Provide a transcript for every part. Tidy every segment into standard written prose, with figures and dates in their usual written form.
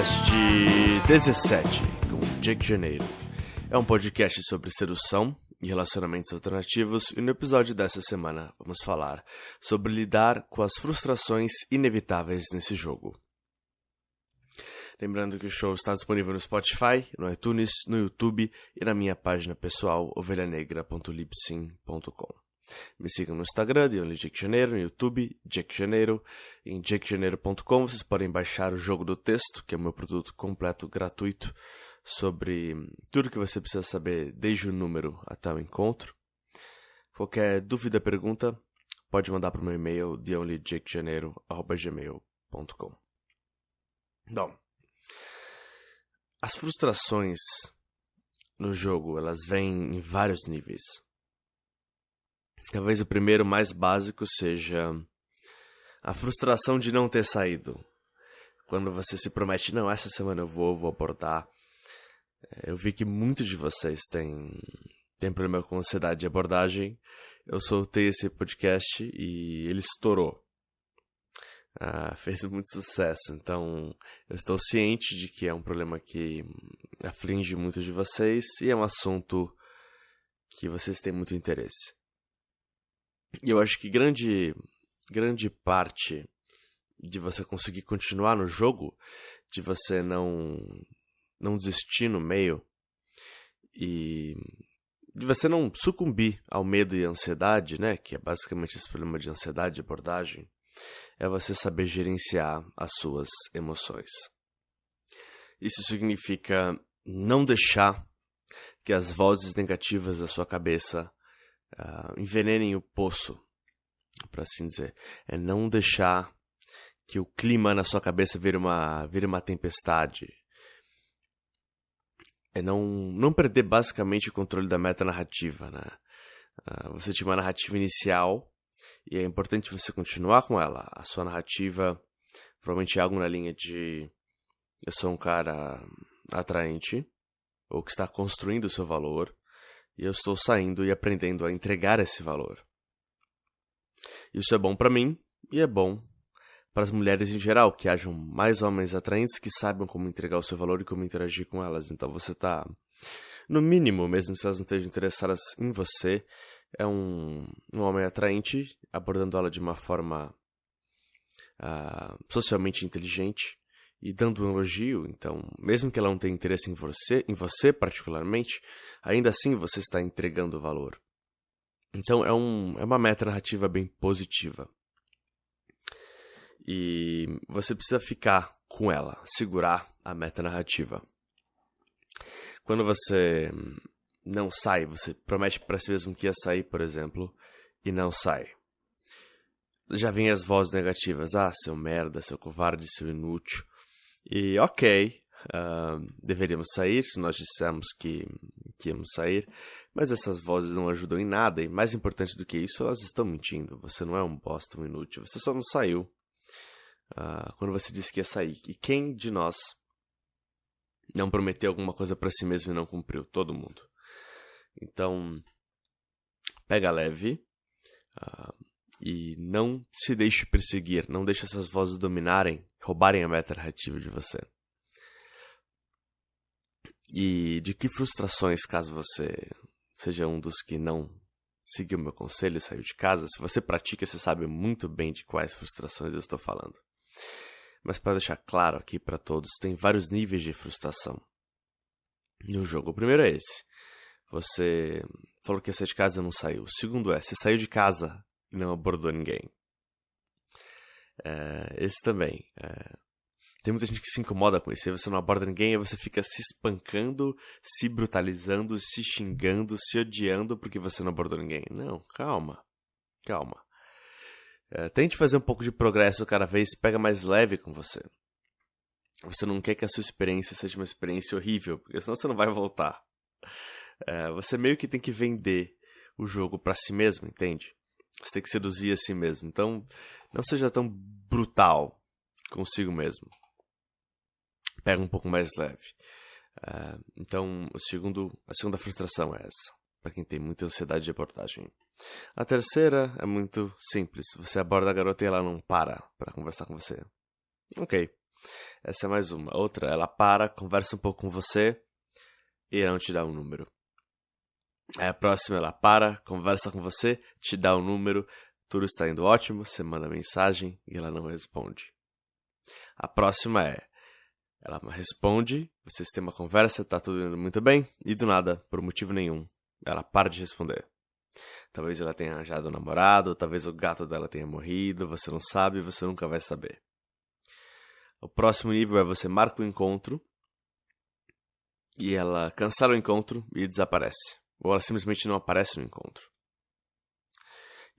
Podcast 17, com Jake Janeiro. É um podcast sobre sedução e relacionamentos alternativos, e no episódio dessa semana vamos falar sobre lidar com as frustrações inevitáveis nesse jogo. Lembrando que o show está disponível no Spotify, no iTunes, no YouTube e na minha página pessoal ovelhanegra.libsyn.com. Me sigam no Instagram, Jake Janeiro, no YouTube, Jake Janeiro. Em jakejaneiro.com vocês podem baixar o jogo do texto, que é o meu produto completo gratuito, sobre tudo que você precisa saber desde o número até o encontro. Qualquer dúvida, pergunta, pode mandar para o meu e-mail, theonlyjakejaneiro@gmail.com. Bom, as frustrações no jogo, elas vêm em vários níveis. Talvez o primeiro, mais básico, seja a frustração de não ter saído. Quando você se promete, não, essa semana eu vou abordar. Eu vi que muitos de vocês têm problema com ansiedade de abordagem. Eu soltei esse podcast e ele estourou. Fez muito sucesso. Então, eu estou ciente de que é um problema que aflige muitos de vocês e é um assunto que vocês têm muito interesse. E eu acho que grande parte de você conseguir continuar no jogo, de você não desistir no meio e de você não sucumbir ao medo e à ansiedade, né, que é basicamente esse problema de ansiedade de abordagem, é você saber gerenciar as suas emoções. Isso significa não deixar que as vozes negativas da sua cabeça envenenem o poço, por assim dizer. É não deixar que o clima na sua cabeça vire uma tempestade. É não perder basicamente o controle da metanarrativa, né? Você tinha uma narrativa inicial e é importante você continuar com ela. A sua narrativa provavelmente é algo na linha de eu sou um cara atraente, ou que está construindo o seu valor, e eu estou saindo e aprendendo a entregar esse valor. Isso é bom para mim e é bom para as mulheres em geral, que hajam mais homens atraentes que saibam como entregar o seu valor e como interagir com elas. Então você está, no mínimo, mesmo se elas não estejam interessadas em você, é um homem atraente, abordando ela de uma forma socialmente inteligente e dando um elogio. Então, mesmo que ela não tenha interesse em você particularmente, ainda assim você está entregando valor. Então, é uma meta-narrativa bem positiva. E você precisa ficar com ela, segurar a meta-narrativa. Quando você não sai, você promete para si mesmo que ia sair, por exemplo, e não sai. Já vem as vozes negativas. Seu merda, seu covarde, seu inútil. E ok, deveríamos sair se nós dissemos que íamos sair, mas essas vozes não ajudam em nada, e mais importante do que isso, elas estão mentindo. Você não é um bosta, um inútil, você só não saiu quando você disse que ia sair. E quem de nós não prometeu alguma coisa para si mesmo e não cumpriu? Todo mundo. Então, pega leve e não se deixe perseguir, não deixe essas vozes roubarem a meta-narrativa de você. E de que frustrações, caso você seja um dos que não seguiu o meu conselho e saiu de casa, se você pratica, você sabe muito bem de quais frustrações eu estou falando. Mas para deixar claro aqui para todos, tem vários níveis de frustração no jogo. O primeiro é esse. Você falou que ia sair de casa e não saiu. O segundo é, você saiu de casa e não abordou ninguém. Esse também. Tem muita gente que se incomoda com isso. Aí você não aborda ninguém, aí você fica se espancando, se brutalizando, se xingando, se odiando porque você não abordou ninguém. Não, calma. Tente fazer um pouco de progresso cada vez, pega mais leve com você. Você não quer que a sua experiência seja uma experiência horrível, porque senão você não vai voltar. Você meio que tem que vender o jogo pra si mesmo, entende? Você tem que seduzir a si mesmo. Então, não seja tão brutal consigo mesmo. Pega um pouco mais leve. Então, a segunda frustração é essa, para quem tem muita ansiedade de abordagem. A terceira é muito simples. Você aborda a garota e ela não para conversar com você. Ok. Essa é mais uma. Outra, ela para, conversa um pouco com você e ela não te dá um número. Aí a próxima, ela para, conversa com você, te dá um número, tudo está indo ótimo, você manda mensagem e ela não responde. A próxima é, ela responde, vocês têm uma conversa, tá tudo indo muito bem, e do nada, por motivo nenhum, ela para de responder. Talvez ela tenha arranjado um namorado, talvez o gato dela tenha morrido, você não sabe, você nunca vai saber. O próximo nível é você marca o encontro, e ela cancela o encontro e desaparece. Ou ela simplesmente não aparece no encontro.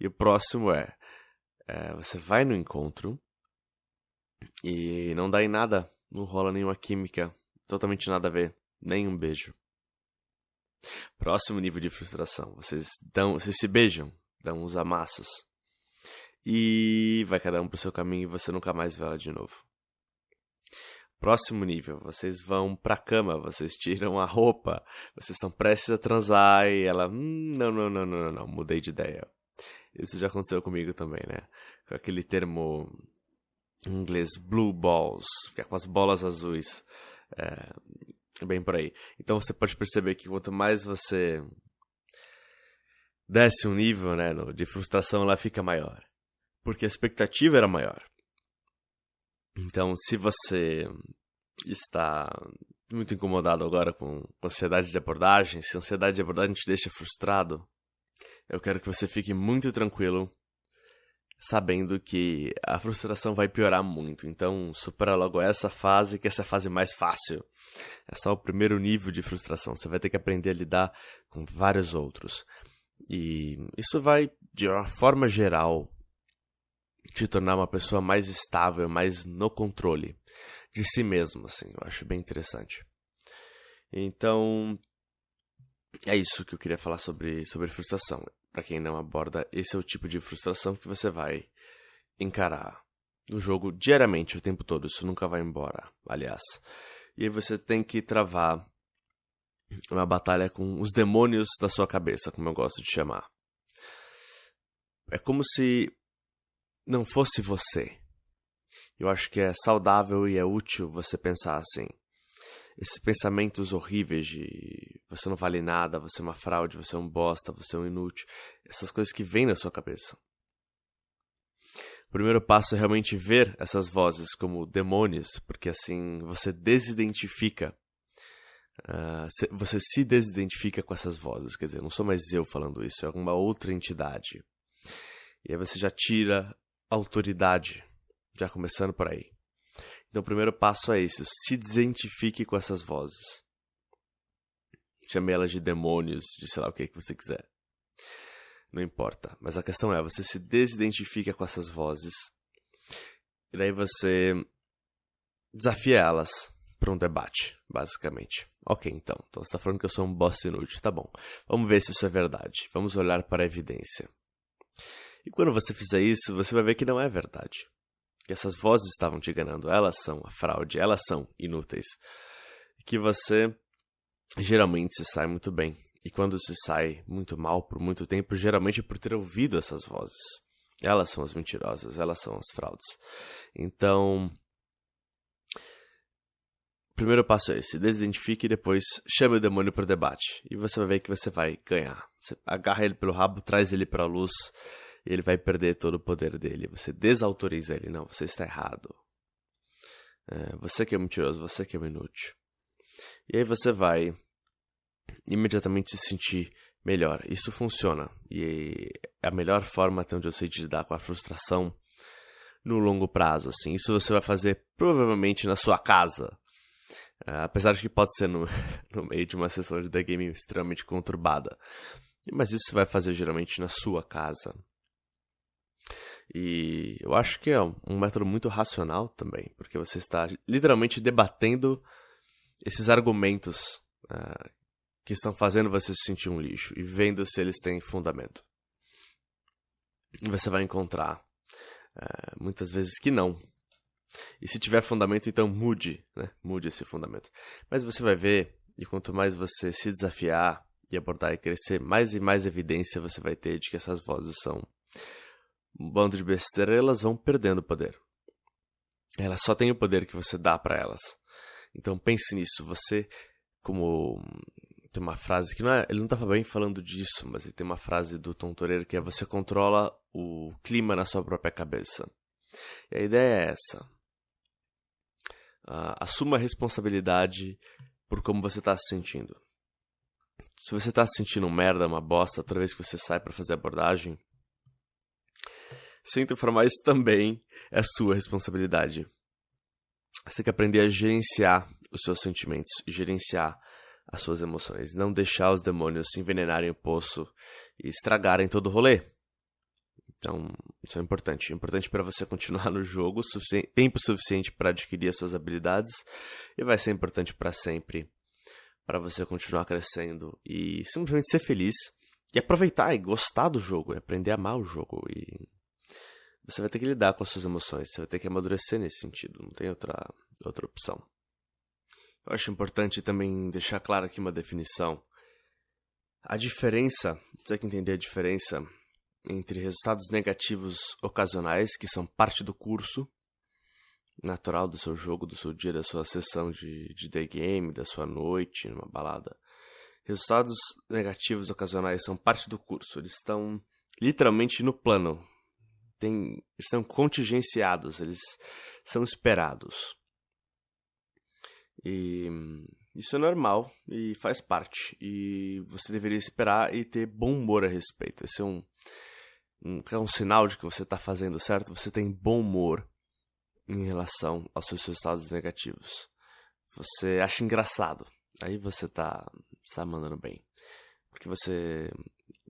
E o próximo é você vai no encontro e não dá em nada, não rola nenhuma química, totalmente nada a ver, nem um beijo. Próximo nível de frustração, vocês se beijam, dão uns amassos e vai cada um pro seu caminho e você nunca mais vê ela de novo. Próximo nível, vocês vão pra cama, vocês tiram a roupa, vocês estão prestes a transar e ela, não, mudei de ideia. Isso já aconteceu comigo também, né? Com aquele termo em inglês, blue balls, que é com as bolas azuis, bem por aí. Então você pode perceber que quanto mais você desce um nível, né, de frustração, ela fica maior. Porque a expectativa era maior. Então, se você está muito incomodado agora com ansiedade de abordagem, se a ansiedade de abordagem te deixa frustrado, eu quero que você fique muito tranquilo, sabendo que a frustração vai piorar muito. Então, supera logo essa fase, que essa é a fase mais fácil. É só o primeiro nível de frustração. Você vai ter que aprender a lidar com vários outros. E isso vai, de uma forma geral, te tornar uma pessoa mais estável, mais no controle de si mesmo, assim. Eu acho bem interessante. Então, é isso que eu queria falar sobre frustração. Para quem não aborda, esse é o tipo de frustração que você vai encarar no jogo diariamente, o tempo todo. Isso nunca vai embora, aliás. E aí você tem que travar uma batalha com os demônios da sua cabeça, como eu gosto de chamar. É como se não fosse você. Eu acho que é saudável e é útil você pensar assim. Esses pensamentos horríveis de você não vale nada, você é uma fraude, você é um bosta, você é um inútil. Essas coisas que vêm na sua cabeça. O primeiro passo é realmente ver essas vozes como demônios, porque assim você desidentifica. Você se desidentifica com essas vozes. Quer dizer, não sou mais eu falando isso, é alguma outra entidade. E aí você já tira autoridade, já começando por aí. Então o primeiro passo é isso, se desidentifique com essas vozes. Chame elas de demônios, de sei lá o que você quiser. Não importa, mas a questão é, você se desidentifica com essas vozes. E daí você desafia elas para um debate, basicamente. Ok, então você está falando que eu sou um bosta inútil, tá bom. Vamos ver se isso é verdade, vamos olhar para a evidência. E quando você fizer isso, você vai ver que não é verdade. Que essas vozes estavam te enganando. Elas são a fraude, elas são inúteis. Que você geralmente se sai muito bem. E quando se sai muito mal por muito tempo, geralmente é por ter ouvido essas vozes. Elas são as mentirosas, elas são as fraudes. Então, o primeiro passo é esse, desidentifique e depois chame o demônio para o debate. E você vai ver que você vai ganhar. Você agarra ele pelo rabo, traz ele para a luz. E ele vai perder todo o poder dele. Você desautoriza ele. Não, você está errado. Você que é mentiroso, você que é inútil. E aí você vai imediatamente se sentir melhor. Isso funciona. E é a melhor forma até onde eu sei de lidar com a frustração no longo prazo. Assim. Isso você vai fazer provavelmente na sua casa. Apesar de que pode ser no meio de uma sessão de The Game extremamente conturbada. Mas isso você vai fazer geralmente na sua casa. E eu acho que é um método muito racional também, porque você está literalmente debatendo esses argumentos que estão fazendo você se sentir um lixo e vendo se eles têm fundamento. E você vai encontrar muitas vezes que não. E se tiver fundamento, então mude esse fundamento. Mas você vai ver, e quanto mais você se desafiar e abordar e crescer, mais e mais evidência você vai ter de que essas vozes são um bando de besteira, elas vão perdendo poder. elas só têm o poder que você dá para elas. Então pense nisso. Você, como... Tem uma frase que ele não estava bem falando disso, mas ele tem uma frase do Tom Toreiro que é: você controla o clima na sua própria cabeça. E a ideia é essa. Assuma a responsabilidade por como você está se sentindo. Se você está se sentindo um merda, uma bosta, toda vez que você sai para fazer abordagem, sinto informar, isso também é sua responsabilidade. Você tem que aprender a gerenciar os seus sentimentos, gerenciar as suas emoções, não deixar os demônios envenenarem o poço e estragarem todo o rolê. Então, isso é importante. É importante para você continuar no jogo, tempo suficiente para adquirir as suas habilidades, e vai ser importante para sempre para você continuar crescendo e simplesmente ser feliz e aproveitar e gostar do jogo, e aprender a amar o jogo. E você vai ter que lidar com as suas emoções, você vai ter que amadurecer nesse sentido, não tem outra opção. Eu acho importante também deixar claro aqui uma definição. A diferença, você tem que entender a diferença entre resultados negativos ocasionais, que são parte do curso natural do seu jogo, do seu dia, da sua sessão de day game, da sua noite, numa balada. Resultados negativos ocasionais são parte do curso, eles estão literalmente no plano. Eles estão contingenciados, eles são esperados. E isso é normal e faz parte. E você deveria esperar e ter bom humor a respeito. Esse é um sinal de que você está fazendo certo. Você tem bom humor em relação aos seus resultados negativos. Você acha engraçado. Aí você está mandando bem. Porque você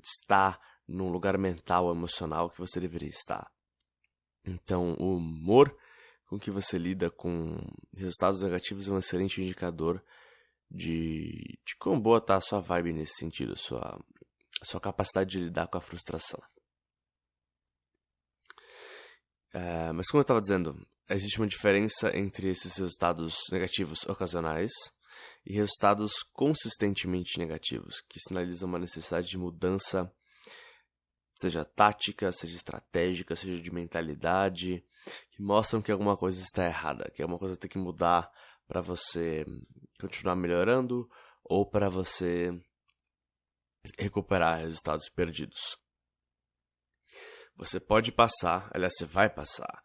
está num lugar mental, emocional que você deveria estar. Então, o humor com que você lida com resultados negativos é um excelente indicador de quão boa está a sua vibe nesse sentido, a sua capacidade de lidar com a frustração. Mas como eu estava dizendo, existe uma diferença entre esses resultados negativos ocasionais e resultados consistentemente negativos, que sinalizam uma necessidade de mudança, seja tática, seja estratégica, seja de mentalidade, que mostram que alguma coisa está errada, que alguma coisa tem que mudar para você continuar melhorando ou para você recuperar resultados perdidos. Você pode passar, aliás, você vai passar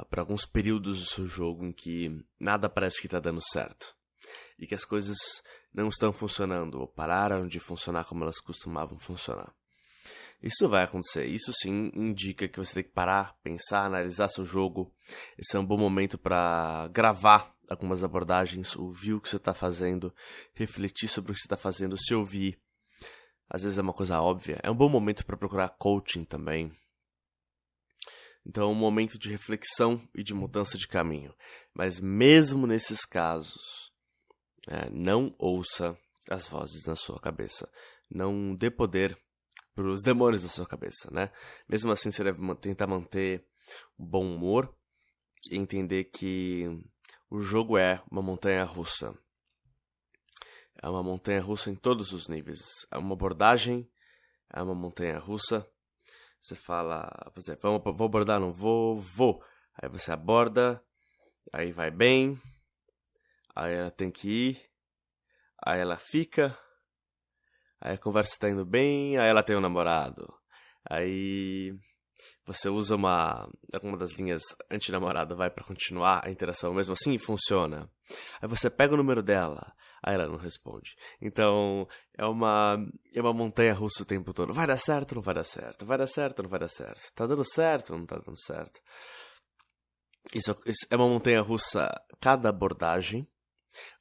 por alguns períodos do seu jogo em que nada parece que está dando certo e que as coisas não estão funcionando ou pararam de funcionar como elas costumavam funcionar. Isso vai acontecer, isso sim indica que você tem que parar, pensar, analisar seu jogo. Esse é um bom momento para gravar algumas abordagens, ouvir o que você está fazendo, refletir sobre o que você está fazendo, se ouvir. Às vezes é uma coisa óbvia. É um bom momento para procurar coaching também. Então é um momento de reflexão e de mudança de caminho. Mas mesmo nesses casos, não ouça as vozes na sua cabeça. Não dê poder para os demônios da sua cabeça, né? Mesmo assim, você deve tentar manter um bom humor e entender que o jogo é uma montanha-russa. É uma montanha-russa em todos os níveis. É uma abordagem, é uma montanha-russa. Você fala, por exemplo, vou abordar, não vou. Aí você aborda, aí vai bem, aí ela tem que ir, aí ela fica, aí a conversa está indo bem, aí ela tem um namorado. Aí você usa alguma das linhas antinamorada, vai para continuar a interação mesmo assim e funciona. Aí você pega o número dela, aí ela não responde. Então é uma montanha-russa o tempo todo. Vai dar certo, não vai dar certo. Vai dar certo, não vai dar certo. Tá dando certo, não tá dando certo. Isso é uma montanha-russa cada abordagem.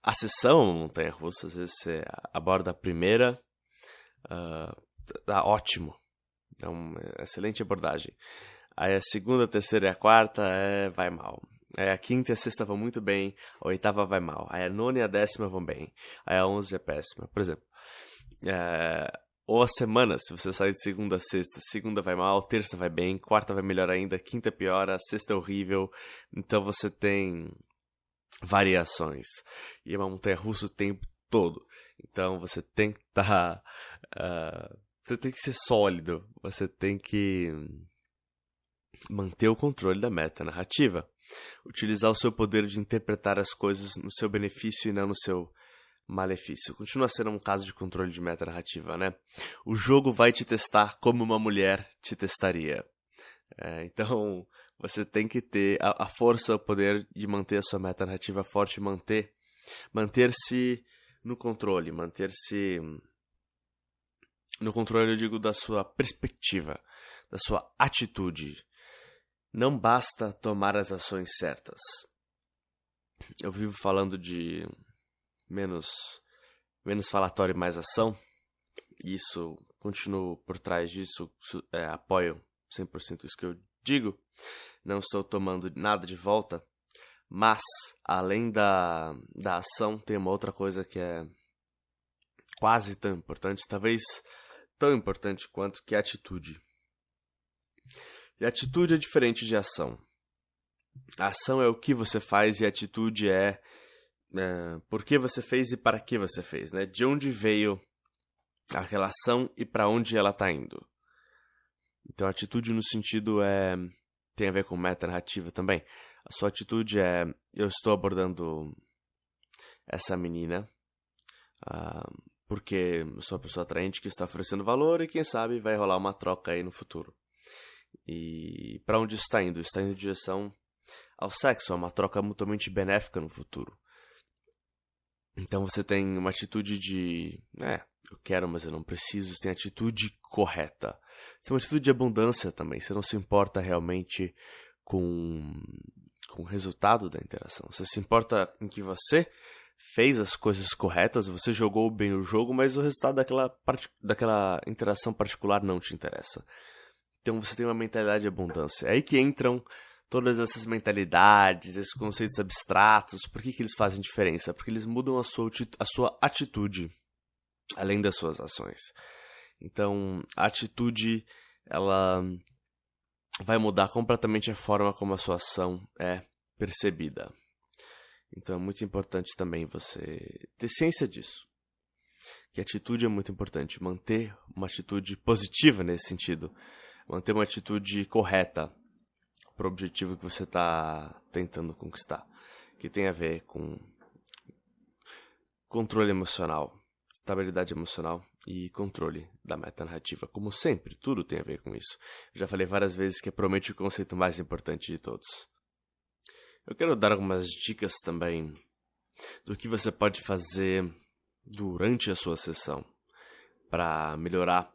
A sessão é uma montanha-russa. Às vezes você aborda a primeira, ótimo. É uma excelente abordagem. Aí a segunda, a terceira e a quarta vai mal. Aí a quinta e a sexta vão muito bem, a oitava vai mal. Aí a nona e a décima vão bem. Aí a 11 é péssima. Por exemplo, ou a semana, se você sair de segunda a sexta, segunda vai mal, terça vai bem, quarta vai melhor ainda, quinta piora, sexta é horrível. Então você tem variações. E é uma montanha-russa o tempo todo. Então você tem que estar... você tem que ser sólido. Você tem que manter o controle da meta narrativa. Utilizar o seu poder de interpretar as coisas no seu benefício e não no seu malefício. Continua sendo um caso de controle de metanarrativa, né? O jogo vai te testar como uma mulher te testaria. Então, você tem que ter a força, o poder de manter a sua metanarrativa forte, manter-se no controle, eu digo, da sua perspectiva, da sua atitude. Não basta tomar as ações certas. Eu vivo falando de menos falatório e mais ação. E isso, continuo por trás disso, apoio 100% isso que eu digo. Não estou tomando nada de volta. Mas, além da ação, tem uma outra coisa que é quase tão importante, talvez tão importante quanto, que é a atitude. E a atitude é diferente de ação. A ação é o que você faz e a atitude é por que você fez e para que você fez, né? De onde veio a relação e para onde ela está indo. Então, a atitude no sentido tem a ver com metanarrativa também. A sua atitude é: eu estou abordando essa menina porque eu sou uma pessoa atraente que está oferecendo valor e quem sabe vai rolar uma troca aí no futuro. E para onde está indo? Está indo em direção ao sexo, a uma troca mutuamente benéfica no futuro. Então você tem uma atitude de eu quero, mas eu não preciso. Você tem a atitude correta. Você tem uma atitude de abundância também. Você não se importa realmente com o resultado da interação. Você se importa em que você fez as coisas corretas, você jogou bem o jogo, mas o resultado daquela interação particular não te interessa. Então você tem uma mentalidade de abundância. É aí que entram todas essas mentalidades, esses conceitos abstratos. Por que eles fazem diferença? Porque eles mudam a sua atitude, além das suas ações. Então, a atitude, ela vai mudar completamente a forma como a sua ação é percebida. Então, é muito importante também você ter ciência disso. Que a atitude é muito importante. Manter uma atitude positiva nesse sentido. Manter uma atitude correta para o objetivo que você está tentando conquistar. Que tem a ver com controle emocional, estabilidade emocional e controle da metanarrativa. Como sempre, tudo tem a ver com isso. Já falei várias vezes que é provavelmente o conceito mais importante de todos. Eu quero dar algumas dicas também do que você pode fazer durante a sua sessão para melhorar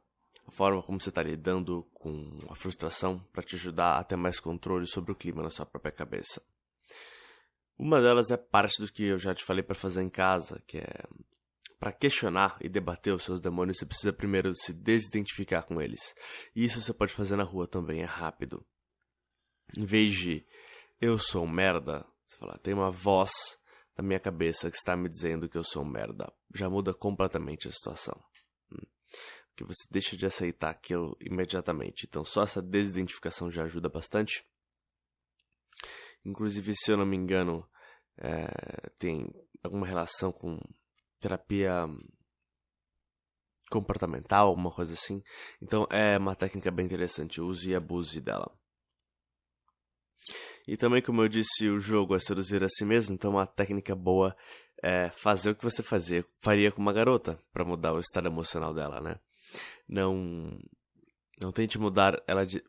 a forma como você está lidando com a frustração, para te ajudar a ter mais controle sobre o clima na sua própria cabeça. Uma delas é parte do que eu já te falei para fazer em casa, que é para questionar e debater os seus demônios, você precisa primeiro se desidentificar com eles. E isso você pode fazer na rua também, é rápido. Em vez de eu sou um merda, você fala, tem uma voz na minha cabeça que está me dizendo que eu sou um merda. Já muda completamente a situação. Porque você deixa de aceitar aquilo imediatamente. Então só essa desidentificação já ajuda bastante. Inclusive, se eu não me engano, tem alguma relação com terapia comportamental, alguma coisa assim. Então é uma técnica bem interessante, use e abuse dela. E também, como eu disse, o jogo é seduzir a si mesmo, então uma técnica boa é fazer o que você faria com uma garota, para mudar o estado emocional dela, né? Não tente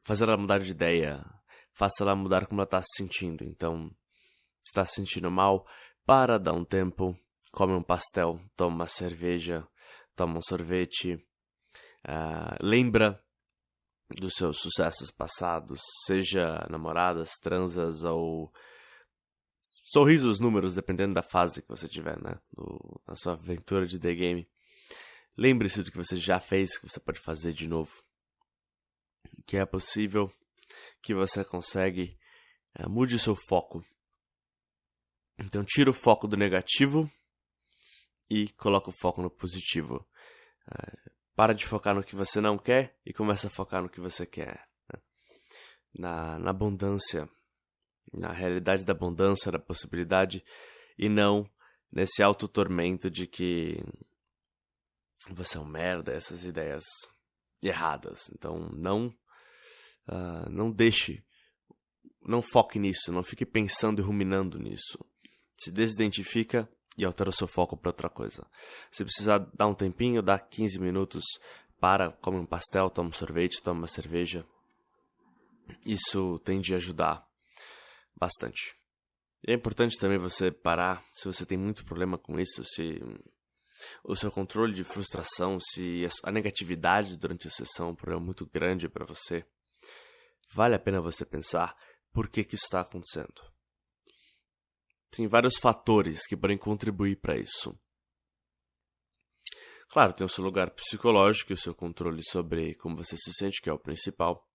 fazer ela mudar de ideia, faça ela mudar como ela está se sentindo. Então, se está se sentindo mal, para, dá um tempo, come um pastel, toma uma cerveja, toma um sorvete, lembra dos seus sucessos passados, seja namoradas, transas ou sorrisos, números, dependendo da fase que você tiver, né? Na sua aventura de The Game. Lembre-se do que você já fez, que você pode fazer de novo. Que é possível, que você consegue. Mude o seu foco. Então, tira o foco do negativo e coloca o foco no positivo. Para de focar no que você não quer e começa a focar no que você quer. Né? Na abundância, na realidade da abundância, da possibilidade, e não nesse auto-tormento de que você é um merda, essas ideias erradas. Então, não deixe não foque nisso, não fique pensando e ruminando nisso. Se desidentifica e altera o seu foco para outra coisa. Se precisar dar um tempinho, dá 15 minutos, come um pastel, toma um sorvete, toma uma cerveja. Isso tende a ajudar bastante. E é importante também você parar, se você tem muito problema com isso, se o seu controle de frustração, se a negatividade durante a sessão é um problema muito grande para você, vale a pena você pensar por que isso está acontecendo. Tem vários fatores que podem contribuir para isso. Claro, tem o seu lugar psicológico e o seu controle sobre como você se sente, que é o principal.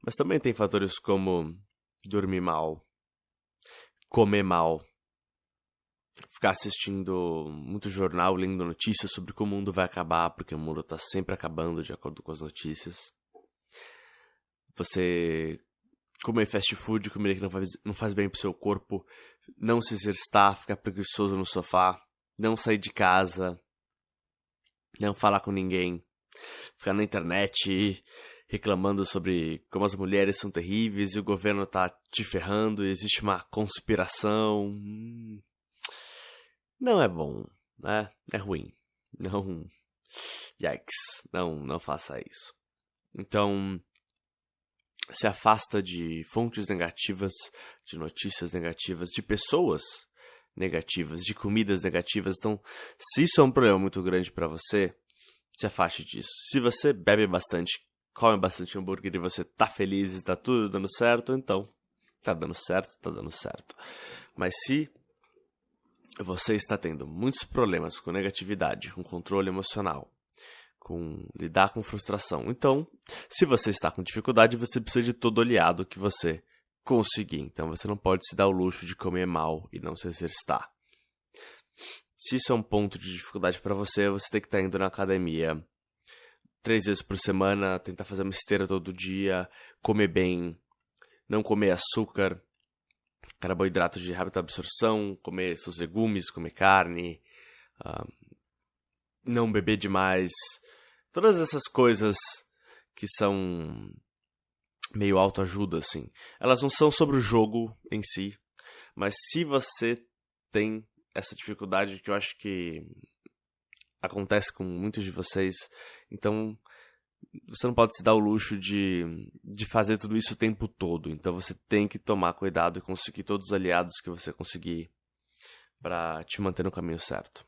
Mas também tem fatores como dormir mal, comer mal, ficar assistindo muito jornal, lendo notícias sobre como o mundo vai acabar, porque o mundo está sempre acabando de acordo com as notícias. Você comer fast food, comida que não faz bem pro seu corpo, não se exercitar, ficar preguiçoso no sofá, não sair de casa, não falar com ninguém, ficar na internet reclamando sobre como as mulheres são terríveis e o governo tá te ferrando e existe uma conspiração. Não é bom, né? É ruim. Não. Yikes. Não faça isso. Então, se afasta de fontes negativas, de notícias negativas, de pessoas negativas, de comidas negativas. Então, se isso é um problema muito grande para você, se afaste disso. Se você bebe bastante, come bastante hambúrguer e você tá feliz e tá tudo dando certo, então tá dando certo. Mas se você está tendo muitos problemas com negatividade, com controle emocional, com lidar com frustração, então, se você está com dificuldade, você precisa de todo aliado que você conseguir. Então, você não pode se dar o luxo de comer mal e não se exercitar. Se isso é um ponto de dificuldade para você, você tem que estar indo na academia 3 vezes por semana, tentar fazer uma esteira todo dia, comer bem, não comer açúcar, carboidratos de rápida absorção, comer seus legumes, comer carne, não beber demais. Todas essas coisas que são meio autoajuda, assim. Elas não são sobre o jogo em si, mas se você tem essa dificuldade que eu acho que acontece com muitos de vocês, então você não pode se dar o luxo de fazer tudo isso o tempo todo. Então você tem que tomar cuidado e conseguir todos os aliados que você conseguir para te manter no caminho certo.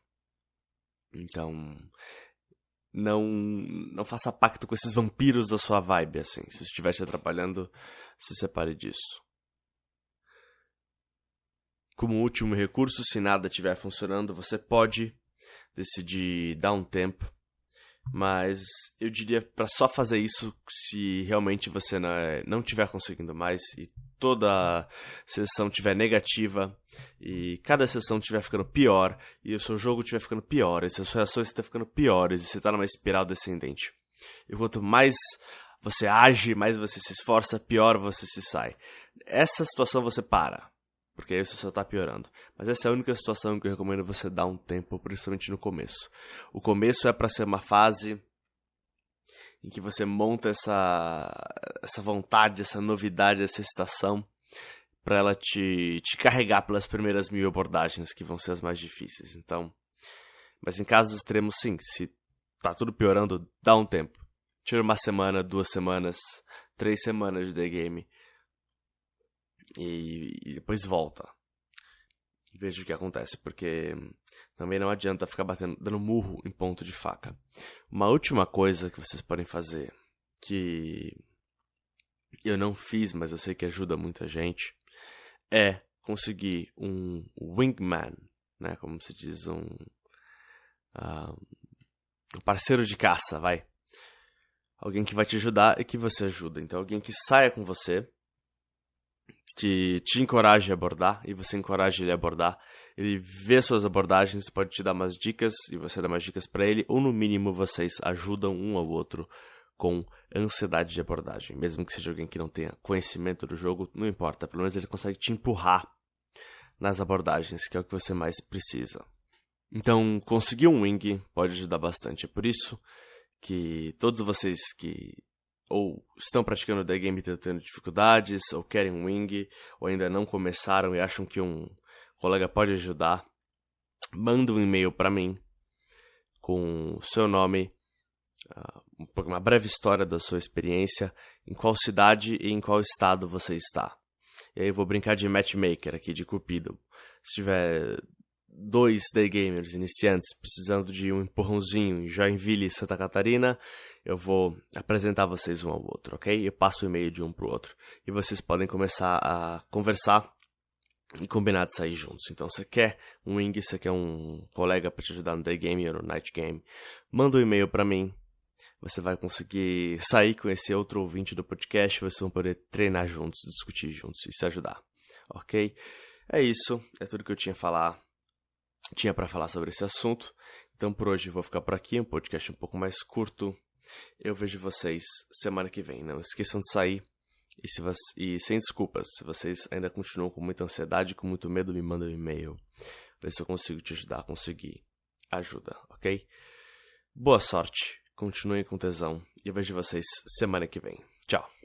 Então, não faça pacto com esses vampiros da sua vibe, assim. Se estiver te atrapalhando, se separe disso. Como último recurso, se nada estiver funcionando, você pode decidir dar um tempo. Mas eu diria para só fazer isso se realmente você não estiver conseguindo mais e toda sessão estiver negativa e cada sessão estiver ficando pior e o seu jogo estiver ficando pior e suas reações estão ficando piores e você está numa espiral descendente. E quanto mais você age, mais você se esforça, pior você se sai. Essa situação você para, porque aí você só está piorando. Mas essa é a única situação que eu recomendo você dar um tempo, principalmente no começo. O começo é para ser uma fase em que você monta essa vontade, essa novidade, essa excitação, para ela te carregar pelas primeiras 1000 abordagens, que vão ser as mais difíceis. Então, mas em casos extremos, sim, se tá tudo piorando, dá um tempo. Tira uma semana, 2 semanas, 3 semanas de The Game. E depois volta. Veja o que acontece, porque também não adianta ficar dando murro em ponto de faca. Uma última coisa que vocês podem fazer, que eu não fiz, mas eu sei que ajuda muita gente, é conseguir um wingman, né? Como se diz, um parceiro de caça, vai. Alguém que vai te ajudar e que você ajuda. Então, alguém que saia com você, que te encoraje a abordar e você encoraja ele a abordar. Ele vê suas abordagens, pode te dar umas dicas e você dá mais dicas para ele, ou no mínimo vocês ajudam um ao outro com ansiedade de abordagem. Mesmo que seja alguém que não tenha conhecimento do jogo, não importa, pelo menos ele consegue te empurrar nas abordagens, que é o que você mais precisa. Então, conseguir um wing pode ajudar bastante. É por isso que todos vocês que ou estão praticando The Game e tendo dificuldades, ou querem um wing, ou ainda não começaram e acham que um colega pode ajudar, manda um e-mail para mim com o seu nome, uma breve história da sua experiência, em qual cidade e em qual estado você está. E aí eu vou brincar de matchmaker aqui, de cupido. Se tiver 2 day gamers iniciantes precisando de um empurrãozinho em Joinville, Santa Catarina, eu vou apresentar vocês um ao outro, ok? Eu passo o e-mail de um pro outro. E vocês podem começar a conversar e combinar de sair juntos. Então, você quer um wing, você quer um colega para te ajudar no day game ou no night game, manda um e-mail para mim. Você vai conseguir sair com esse outro ouvinte do podcast, vocês vão poder treinar juntos, discutir juntos e se ajudar, ok? É isso, é tudo que eu tinha para falar sobre esse assunto. Então por hoje eu vou ficar por aqui, um podcast um pouco mais curto. Eu vejo vocês semana que vem. Não esqueçam de sair e sem desculpas. Se vocês ainda continuam com muita ansiedade, com muito medo, me mandem um e-mail. Ver se eu consigo te ajudar a conseguir ajuda, ok? Boa sorte, continuem com tesão e eu vejo vocês semana que vem. Tchau!